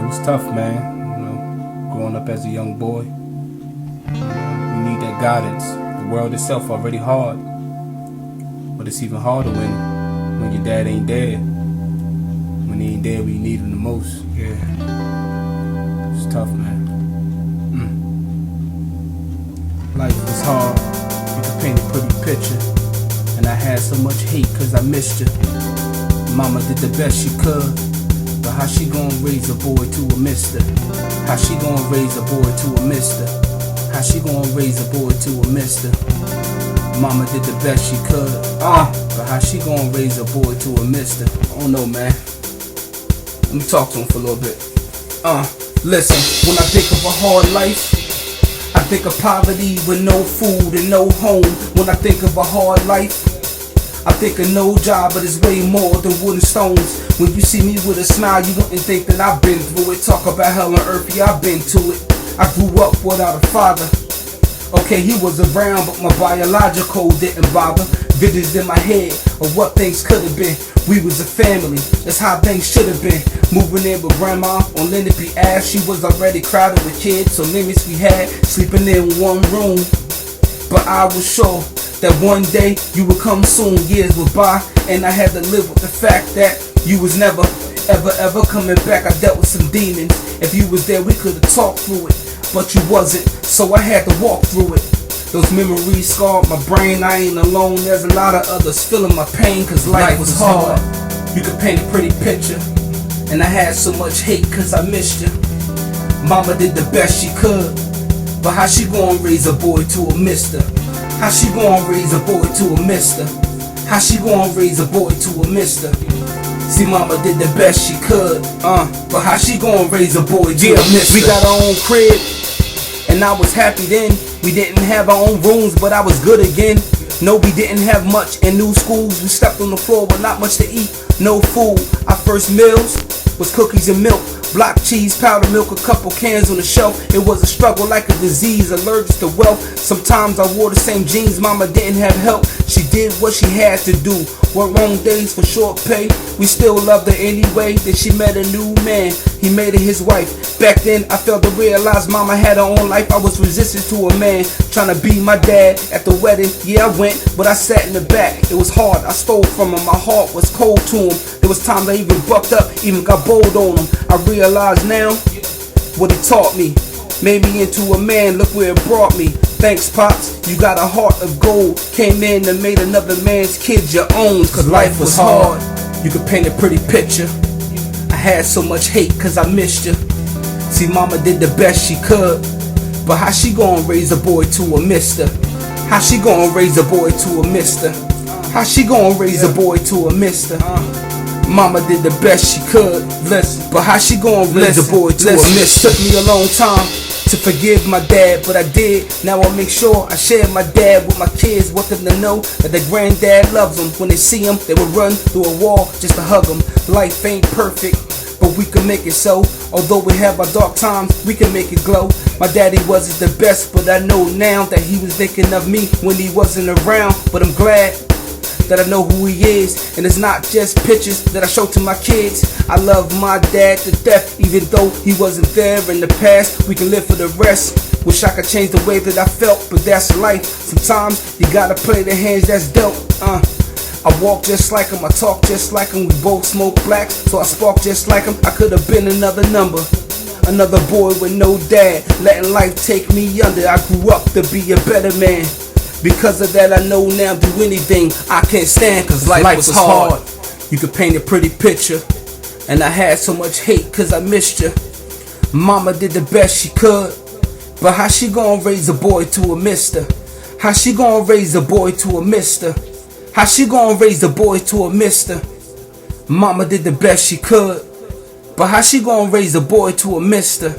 was tough, man. Growing up as a young boy. You need that guidance. The world itself already hard, but it's even harder when your dad ain't there. When he ain't there when you need him the most. Yeah, it's tough, man. Life was hard. You could paint a pretty picture, and I had so much hate 'cause I missed you. Mama did the best she could, but how she gon' raise a boy to a mister? How she gon' raise a boy to a mister? How she gon' raise a boy to a mister? Mama did the best she could, but how she gon' raise a boy to a mister? I don't know, man. Let me talk to him for a little bit. Listen, when I think of a hard life, I think of poverty with no food and no home. When I think of a hard life, I think of no job, but it's way more than wood and stones. When you see me with a smile, you wouldn't think that I've been through it. Talk about hell on earth, yeah, I've been to it. I grew up without a father. Okay, he was around, but my biological didn't bother. Visions in my head of what things could have been. We was a family, that's how things should have been. Moving in with grandma on Lenape Ave. She was already crowded with kids, so limits we had, sleeping in one room. But I was sure that one day you would come soon. Years would by, and I had to live with the fact that you was never, ever coming back. I dealt with some demons. If you was there, we could have talked through it, but you wasn't, so I had to walk through it. Those memories scarred my brain. I ain't alone, there's a lot of others feeling my pain, 'cause life was hard. You could paint a pretty picture, and I had so much hate 'cause I missed you. Mama did the best she could, but how she gon' raise a boy to a mister? How she gon' raise a boy to a mister? How she gon' raise a boy to a mister? See, mama did the best she could, but how she gon' raise a boy to a mister? We got our own crib, and I was happy then. We didn't have our own rooms, but I was good again. No, we didn't have much in new schools. We slept on the floor with not much to eat, no food. Our first meals was cookies and milk, block cheese, powdered milk, a couple cans on the shelf. It was a struggle like a disease, allergic to wealth. Sometimes I wore the same jeans, mama didn't have help. She did what she had to do, worked long days for short pay. We still loved her anyway. Then she met a new man, he made her his wife. Back then I failed to realize mama had her own life. I was resistant to a man trying to be my dad. At the wedding, yeah, I went, but I sat in the back. It was hard, I stole from him, my heart was cold to him. There was times I even bucked up, even got bold on him. I realize now what he taught me, made me into a man, look where it brought me. Thanks, Pops, you got a heart of gold. Came in and made another man's kid your own, 'cause life was hard. You could paint a pretty picture. I had so much hate 'cause I missed you. See, mama did the best she could, but how she gon' raise a boy to a mister? How she gon' raise a boy to a mister? How she gon' raise a boy to a mister? Mama did the best she could, but how she gon' raise a boy to a mister? Took me a long time to forgive my dad, but I did. Now I make sure I share my dad with my kids. Want them to know that their granddad loves them. When they see him, they will run through a wall just to hug him. Life ain't perfect, but we can make it so. Although we have our dark times, we can make it glow. My daddy wasn't the best, but I know now that he was thinking of me when he wasn't around. But I'm glad that I know who he is, and it's not just pictures that I show to my kids. I love my dad to death, even though he wasn't there in the past. We can live for the rest. Wish I could change the way that I felt, but that's life. Sometimes you gotta play the hands that's dealt. I walk just like him, I talk just like him. We both smoke blacks, so I spark just like him. I could have been another number, another boy with no dad, letting life take me under. I grew up to be a better man. Because of that, I know now, do anything I can't stand, 'cause life was hard. You could paint a pretty picture, and I had so much hate 'cause I missed you. Mama did the best she could, but how she gon' raise a boy to a mister? How she gon' raise a boy to a mister? How she gon' raise a boy to a mister? Mama did the best she could, but how she gon' raise a boy to a mister?